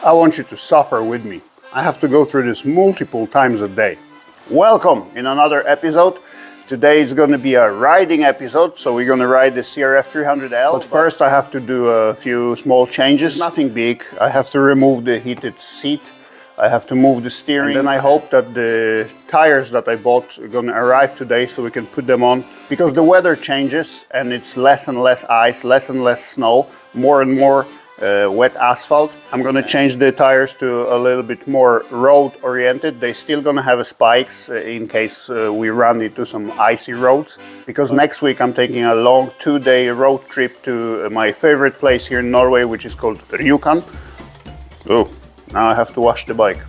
I want you to suffer with me. I have to go through this multiple times a day. Welcome in another episode. Today is going to be a riding episode, so we're going to ride the CRF300L. But first I have to do a few small changes. Nothing big. I have to remove the heated seat. I have to move the steering. And then I hope that the tires that I bought are going to arrive today so we can put them on. Because the weather changes and it's less and less ice, less and less snow, more and more wet asphalt. I'm going to change the tires to a little bit more road oriented. They're still going to have spikes in case we run into some icy roads. Because next week I'm taking a long 2-day road trip to my favorite place here in Norway, which is called Rjukan. Oh, now I have to wash the bike.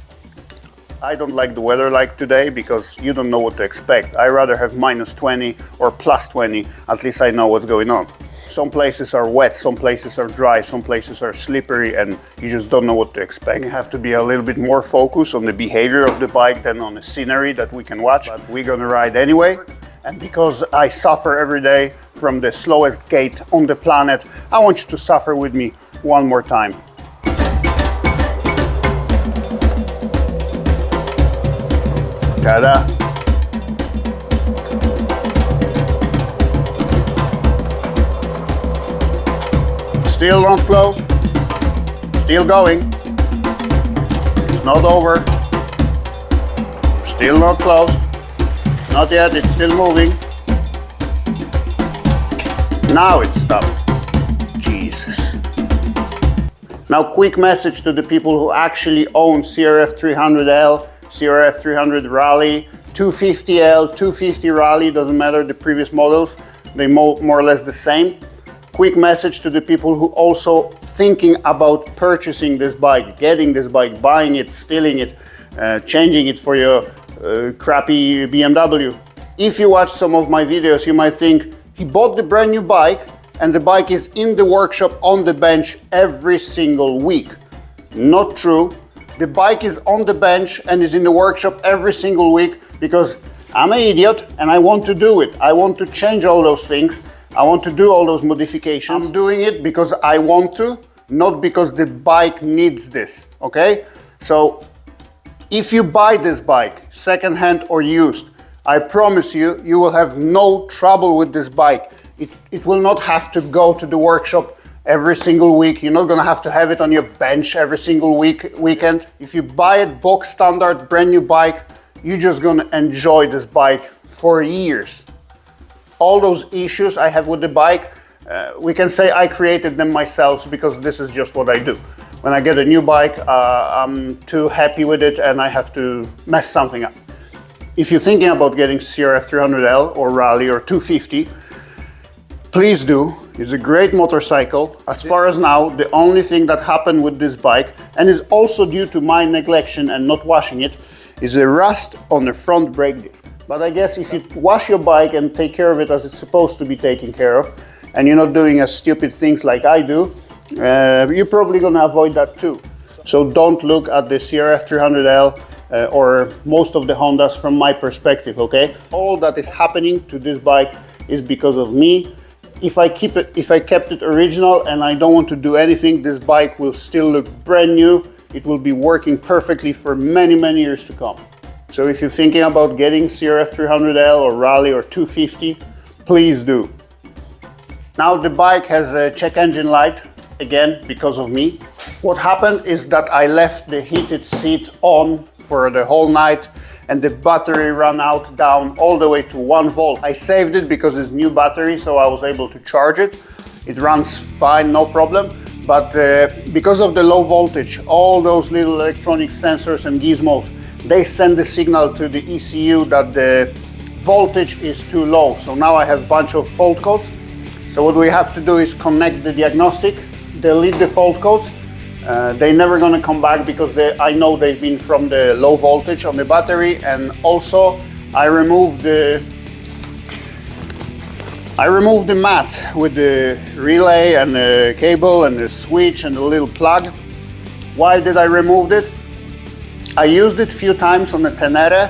I don't like the weather like today because you don't know what to expect. I rather have -20 or +20, at least I know what's going on. Some places are wet, some places are dry, some places are slippery, and you just don't know what to expect. You have to be a little bit more focused on the behavior of the bike than on the scenery that we can watch. But we're gonna ride anyway. And because I suffer every day from the slowest gait on the planet, I want you to suffer with me one more time. Ta-da! Still not closed. Still going. It's not over. Still not closed. Not yet, it's still moving. Now it's stopped. Jesus. Now, quick message to the people who actually own CRF300L, CRF300 Rally, 250L, 250 Rally, doesn't matter, the previous models, they more or less the same. Quick message to the people who also thinking about purchasing this bike, getting this bike, buying it, stealing it, changing it for your crappy BMW. If you watch some of my videos, you might think he bought the brand new bike and the bike is in the workshop on the bench every single week. Not true. The bike is on the bench and is in the workshop every single week because I'm an idiot and I want to do it. I want to change all those things. I want to do all those modifications. I'm doing it because I want to, not because the bike needs this, okay? So if you buy this bike, secondhand or used, I promise you, you will have no trouble with this bike. It will not have to go to the workshop every single week. You're not gonna have to have it on your bench every single weekend. If you buy it box standard, brand new bike, you're just gonna enjoy this bike for years. All those issues I have with the bike, we can say I created them myself because this is just what I do. When I get a new bike, I'm too happy with it and I have to mess something up. If you're thinking about getting CRF300L or Rally or 250, please do. It's a great motorcycle. As far as now, the only thing that happened with this bike, and is also due to my neglection and not washing it, is a rust on the front brake disc. But I guess if you wash your bike and take care of it as it's supposed to be taken care of, and you're not doing as stupid things like I do, you're probably gonna avoid that too. So don't look at the CRF300L or most of the Hondas from my perspective, okay? All that is happening to this bike is because of me. If I kept it original and I don't want to do anything, this bike will still look brand new. It will be working perfectly for many, many years to come. So if you're thinking about getting CRF300L or Rally or 250, please do. Now the bike has a check engine light, again, because of me. What happened is that I left the heated seat on for the whole night and the battery ran out down all the way to 1 volt. I saved it because it's new battery, so I was able to charge it. It runs fine, no problem. But because of the low voltage, all those little electronic sensors and gizmos, they send the signal to the ECU that the voltage is too low. So now I have a bunch of fault codes. So what we have to do is connect the diagnostic, delete the fault codes. They're never gonna come back because I know they've been from the low voltage on the battery. And also I removed the mat with the relay and the cable and the switch and the little plug. Why did I remove it? I used it a few times on the Tenere,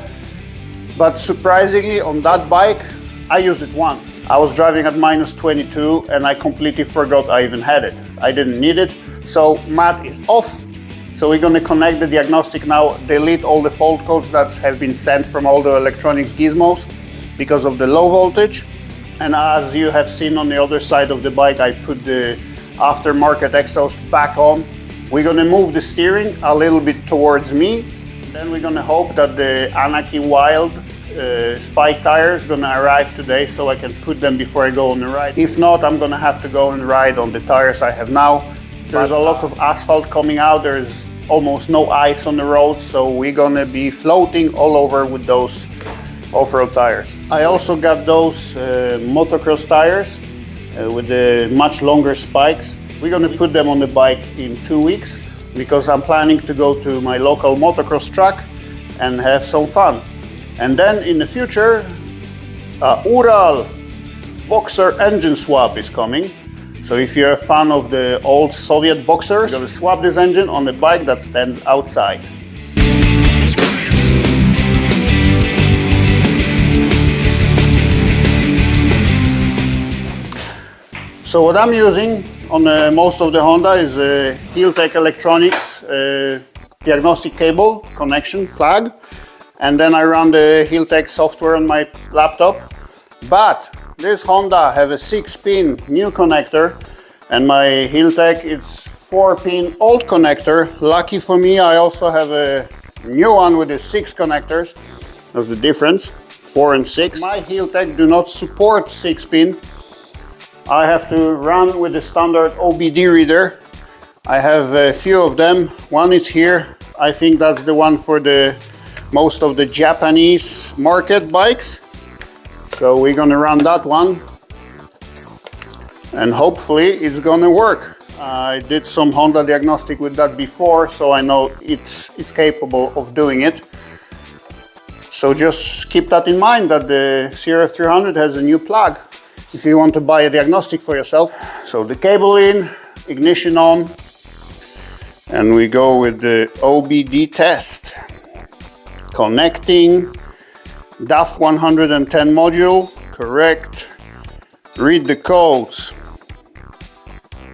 but surprisingly on that bike, I used it once. I was driving at -22 and I completely forgot I even had it. I didn't need it. So mat is off, So we're going to connect the diagnostic now, delete all the fault codes that have been sent from all the electronics gizmos because of the low voltage. And as you have seen on the other side of the bike, I put the aftermarket exhaust back on. We're going to move the steering a little bit towards me. Then we're going to hope that the Anarchy Wild spike tires going to arrive today so I can put them before I go on the ride. If not, I'm going to have to go and ride on the tires I have now. There's a lot of asphalt coming out, there's almost no ice on the road, so we're going to be floating all over with those off-road tires. I also got those motocross tires with the much longer spikes. We're going to put them on the bike in 2 weeks because I'm planning to go to my local motocross track and have some fun. And then in the future, Ural Boxer engine swap is coming. So if you're a fan of the old Soviet boxers, you're going to swap this engine on the bike that stands outside. So what I'm using on most of the Honda is a Heeltech Electronics diagnostic cable connection plug, and then I run the Heeltech software on my laptop. But this Honda have a 6-pin new connector, and my Heeltech it's 4-pin old connector. Lucky for me, I also have a new one with the 6 connectors. That's the difference, 4 and 6. My Heeltech do not support 6-pin. I have to run with the standard OBD reader. I have a few of them. One is here. I think that's the one for the most of the Japanese market bikes. So we're gonna run that one and hopefully it's gonna work. I did some Honda diagnostic with that before, so I know it's capable of doing it. So just keep that in mind, that the CRF300 has a new plug if you want to buy a diagnostic for yourself. So the cable in, ignition on, and we go with the OBD test. Connecting. DAF 110 module, correct. Read the codes.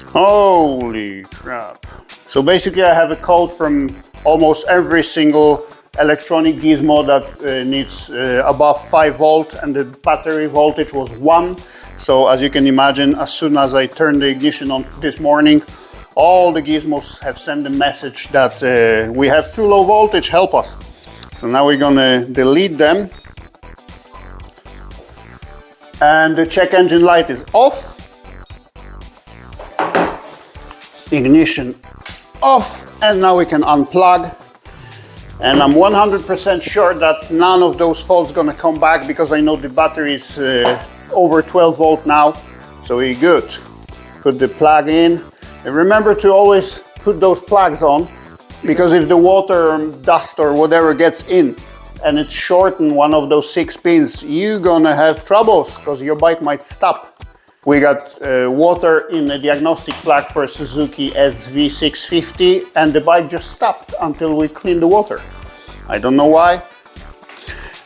Holy crap. So basically I have a code from almost every single electronic gizmo that needs above 5 volt, and the battery voltage was 1. So as you can imagine, as soon as I turned the ignition on this morning, all the gizmos have sent a message that we have too low voltage, help us. So now we're gonna delete them. And the check engine light is off. Ignition off. And now we can unplug. And I'm 100% sure that none of those faults gonna come back, because I know the battery is over 12 volt now. So we're good. Put the plug in. And remember to always put those plugs on, because if the water or dust or whatever gets in and it's shortened one of those 6 pins, you're gonna have troubles because your bike might stop. We got water in the diagnostic plug for Suzuki SV650, and the bike just stopped until we cleaned the water. I don't know why.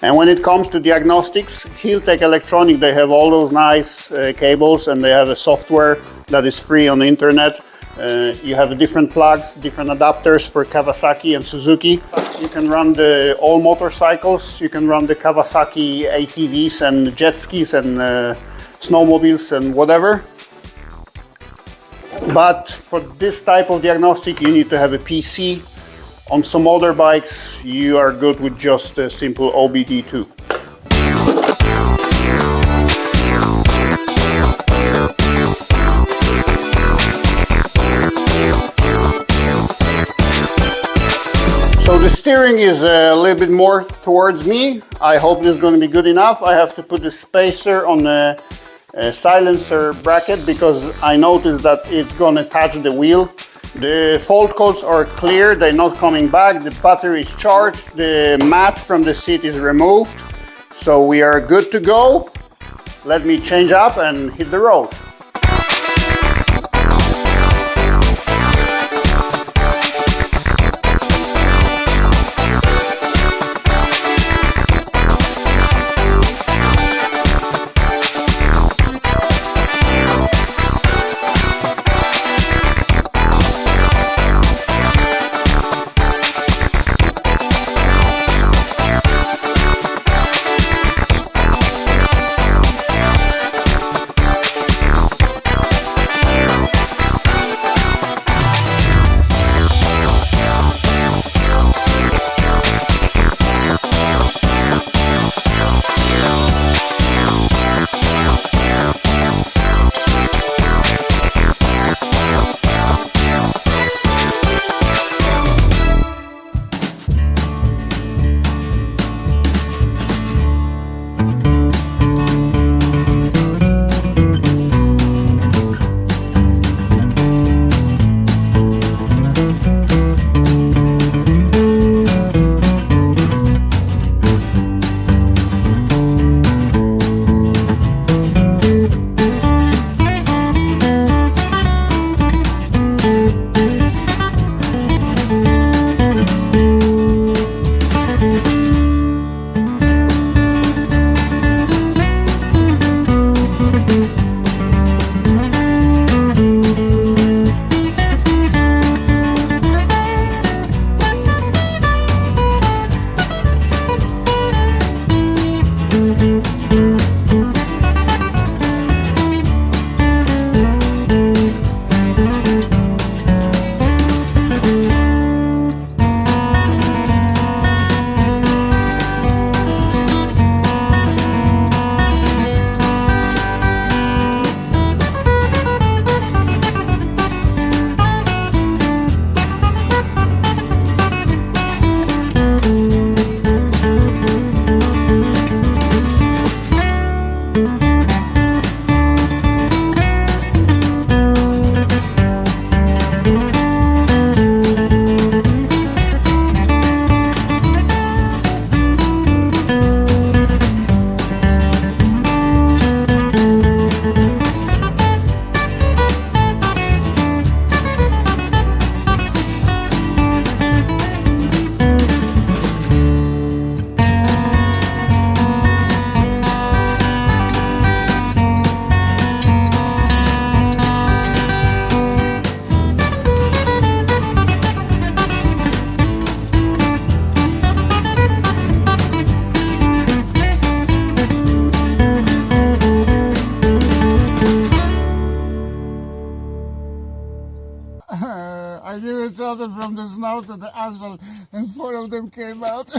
And when it comes to diagnostics, Heeltech Electronic, they have all those nice cables, and they have a software that is free on the internet. You have different plugs, different adapters for Kawasaki and Suzuki. You can run the all motorcycles, you can run the Kawasaki ATVs and jet skis and snowmobiles and whatever. But for this type of diagnostic, you need to have a PC. On some other bikes, you are good with just a simple OBD2. So the steering is a little bit more towards me. I hope this is going to be good enough. I have to put the spacer on the silencer bracket because I noticed that it's going to touch the wheel. The fault codes are clear, they're not coming back. The battery is charged, the mat from the seat is removed. So we are good to go. Let me change up and hit the road. you were trotted from the snow to the asphalt and 4 of them came out.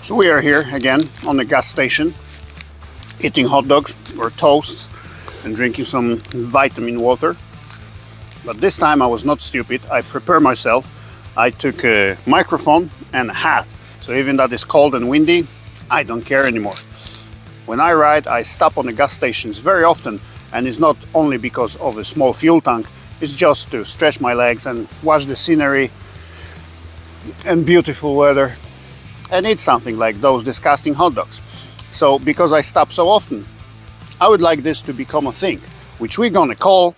So we are here again on the gas station, eating hot dogs or toasts and drinking some vitamin water. But this time I was not stupid. I prepared myself. I took a microphone and a hat. So even that it's cold and windy, I don't care anymore. When I ride, I stop on the gas stations very often, and it's not only because of a small fuel tank, it's just to stretch my legs and watch the scenery and beautiful weather and eat something like those disgusting hot dogs. So because I stop so often, I would like this to become a thing, which we're gonna call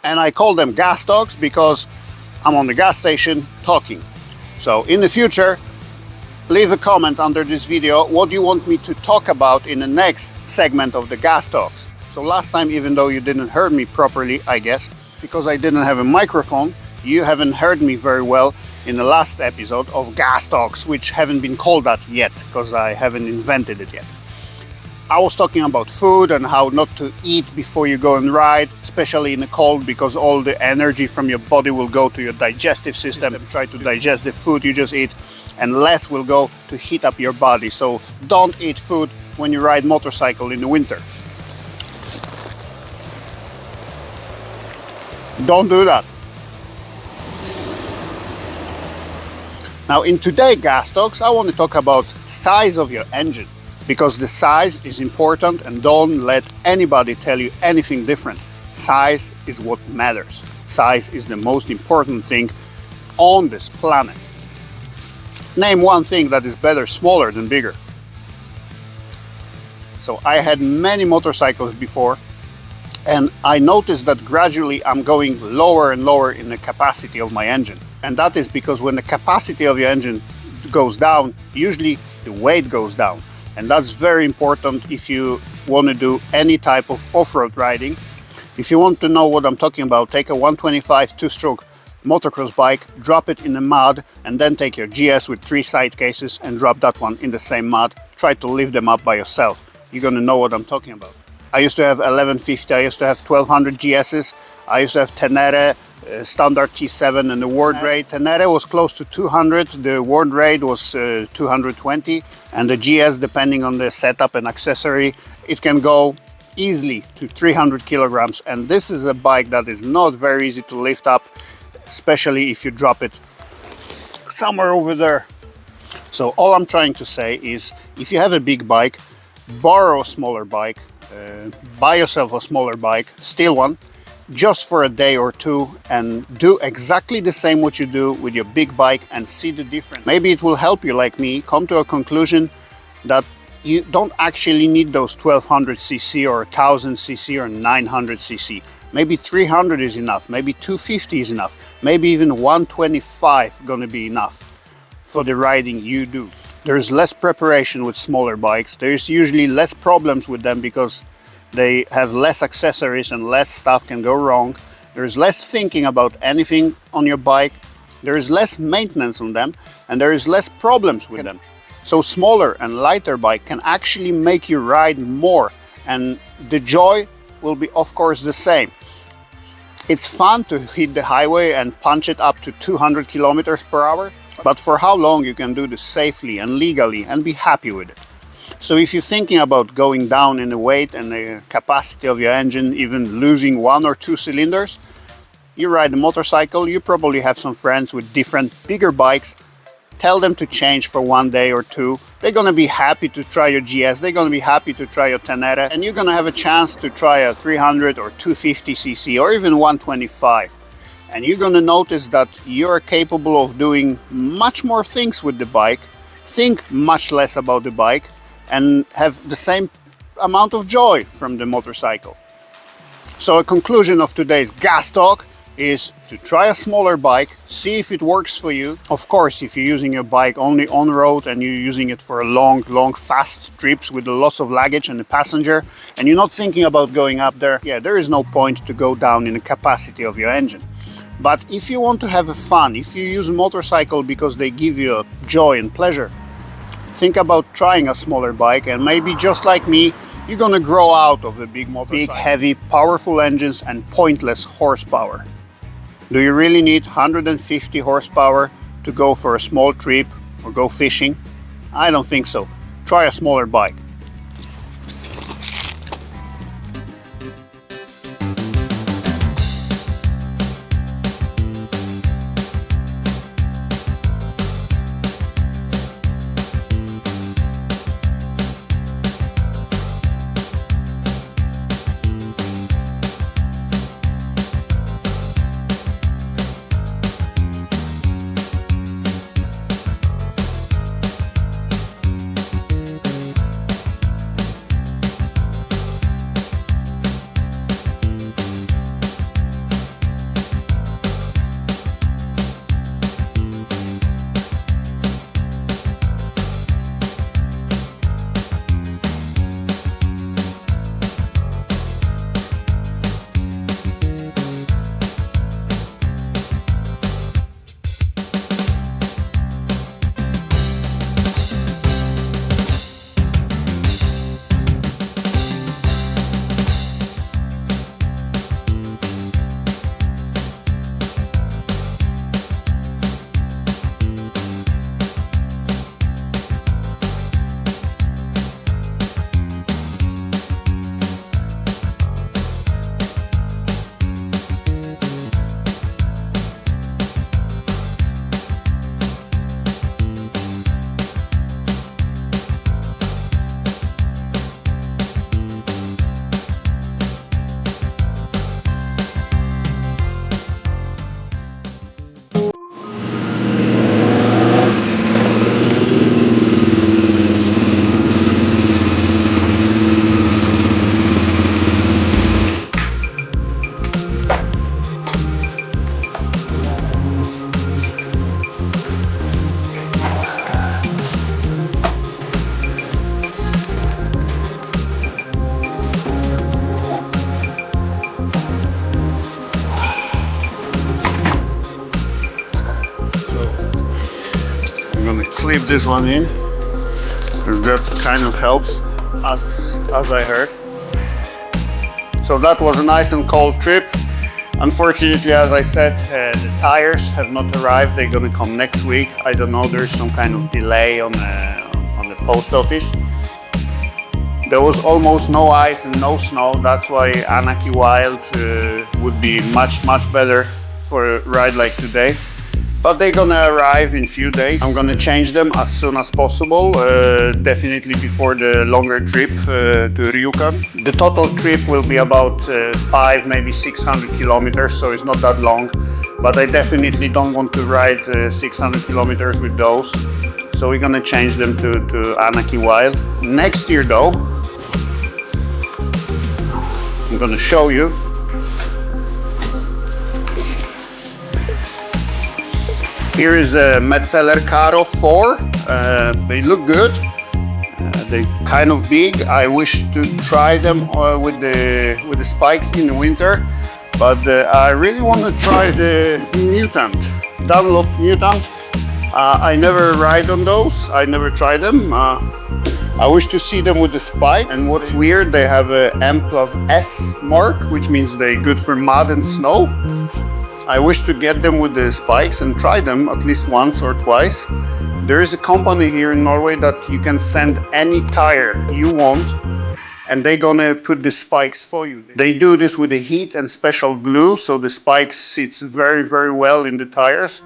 and I call them gas talks because I'm on the gas station talking. So in the future, leave a comment under this video what you want me to talk about in the next segment of the gas talks. So last time, even though you didn't hear me properly, I guess, because I didn't have a microphone, you haven't heard me very well in the last episode of gas talks, which haven't been called that yet because I haven't invented it yet. I was talking about food and how not to eat before you go and ride, especially in the cold, because all the energy from your body will go to your digestive system. Try to digest the food you just eat, and less will go to heat up your body. So don't eat food when you ride motorcycle in the winter. Don't do that. Now in today's gas talks, I want to talk about size of your engine, because the size is important and don't let anybody tell you anything different. Size is what matters. Size is the most important thing on this planet. Name one thing that is better smaller than bigger. So I had many motorcycles before, and I noticed that gradually I'm going lower and lower in the capacity of my engine. And that is because when the capacity of your engine goes down, usually the weight goes down. And that's very important if you want to do any type of off-road riding. If you want to know what I'm talking about, take a 125 two-stroke motocross bike, drop it in the mud, and then take your GS with 3 side cases and drop that one in the same mud. Try to lift them up by yourself. You're gonna know what I'm talking about. I used to have 1150, I used to have 1200 GSs, I used to have Tenere, standard T7, and the word rate. Tenere was close to 200, the word rate was 220, and the GS, depending on the setup and accessory, it can go easily to 300 kilograms. And this is a bike that is not very easy to lift up, especially if you drop it somewhere over there. So all I'm trying to say is, if you have a big bike, borrow a smaller bike, buy yourself a smaller bike, steal one, just for a day or two, and do exactly the same what you do with your big bike and see the difference. Maybe it will help you, like me, come to a conclusion that you don't actually need those 1200cc or 1000cc or 900cc. Maybe 300 is enough, maybe 250 is enough, maybe even 125 gonna be enough for the riding you do. There's less preparation with smaller bikes. There's usually less problems with them because They have less accessories and less stuff can go wrong. There's less thinking about anything on your bike. There is less maintenance on them, and there is less problems with them. So smaller and lighter bike can actually make you ride more, and the joy will be of course the same. It's fun to hit the highway and punch it up to 200 kilometers per hour, but for how long you can do this safely and legally and be happy with it? So if you're thinking about going down in the weight and the capacity of your engine, even losing 1 or 2 cylinders, you ride a motorcycle, you probably have some friends with different bigger bikes. Tell them to change for 1 day or 2. They're gonna be happy to try your GS, they're gonna be happy to try your Tenere, and you're gonna have a chance to try a 300 or 250cc or even 125. And you're gonna notice that you're capable of doing much more things with the bike, think much less about the bike, and have the same amount of joy from the motorcycle. So a conclusion of today's gas talk is to try a smaller bike, see if it works for you. Of course, if you're using your bike only on road and you're using it for a long fast trips with a loss of luggage and a passenger, and you're not thinking about going up there, yeah, there is no point to go down in the capacity of your engine. But if you want to have fun, if you use a motorcycle because they give you joy and pleasure, think about trying a smaller bike, and maybe just like me, you're gonna grow out of the big motorcycle. Big, heavy, powerful engines and pointless horsepower. Do you really need 150 horsepower to go for a small trip or go fishing? I don't think so. Try a smaller bike. Clip this one in, and that kind of helps, as I heard. So that was a nice and cold trip. Unfortunately, as I said, the tires have not arrived. They're gonna come next week. I don't know, there's some kind of delay on the post office. There was almost no ice and no snow. That's why Anarchy Wild would be much better for a ride like today. But they're gonna arrive in a few days. I'm gonna change them as soon as possible, definitely before the longer trip to Ryukan. The total trip will be about 5, maybe 600 kilometers, so it's not that long. But I definitely don't want to ride 600 kilometers with those. So we're gonna change them to Anarchy Wild. Next year though, I'm gonna show you. Here is a Metzeler Caro 4. They look good. They're kind of big. I wish to try them with the spikes in the winter, but I really want to try the Mutant, Dunlop Mutant. I never ride on those. I never tried them. I wish to see them with the spikes. And what's weird, they have a M+S mark, which means they're good for mud and snow. I wish to get them with the spikes and try them at least once or twice. There is a company here in Norway that you can send any tire you want and they're gonna put the spikes for you. They do this with the heat and special glue, so the spikes sits very, very well in the tires.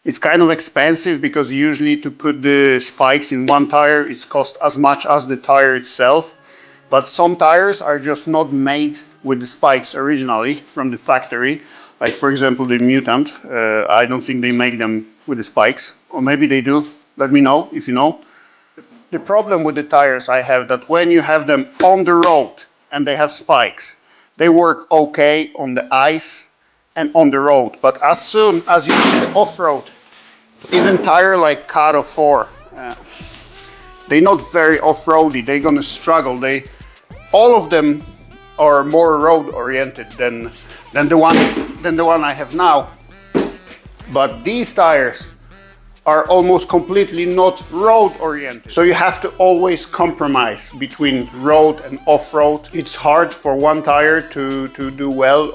It's kind of expensive because usually to put the spikes in one tire, it costs as much as the tire itself. But some tires are just not made with the spikes originally from the factory. Like for example the Mutant, I don't think they make them with the spikes. Or maybe they do, let me know if you know. The problem with the tires I have that when you have them on the road and they have spikes, they work okay on the ice and on the road. But as soon as you get the off-road, even tire like CRF4, they're not very off-roady, they're gonna struggle. All of them are more road-oriented than the one I have now. But these tires are almost completely not road-oriented. So you have to always compromise between road and off-road. It's hard for one tire to do well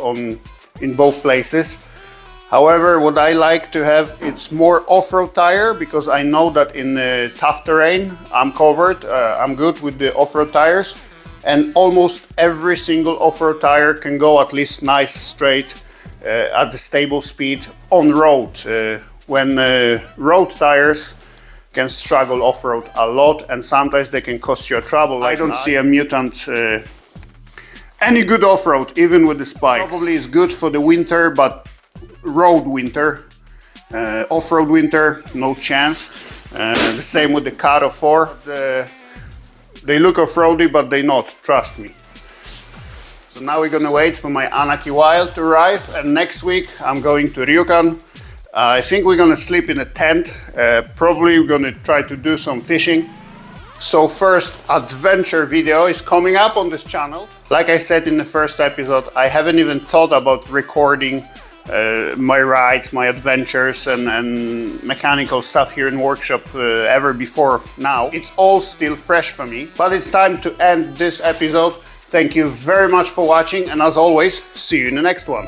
in both places. However, what I like to have, it's more off-road tire because I know that in tough terrain I'm covered, I'm good with the off-road tires. And almost every single off-road tire can go at least nice straight at the stable speed on road. When road tires can struggle off-road a lot and sometimes they can cost you a trouble. I don't see a Mutant any good off-road, even with the spikes. Probably is good for the winter, but road winter, off-road winter, no chance. The same with the CRF4. They look off-roady, but they're not, trust me. So now we're gonna wait for my Anaki Wild to arrive, and next week I'm going to Rjukan. I think we're gonna sleep in a tent. Probably we're gonna try to do some fishing. So first adventure video is coming up on this channel. Like I said in the first episode, I haven't even thought about recording my rides, my adventures and mechanical stuff here in workshop ever before now. It's all still fresh for me, but it's time to end this episode. Thank you very much for watching, and as always, see you in the next one.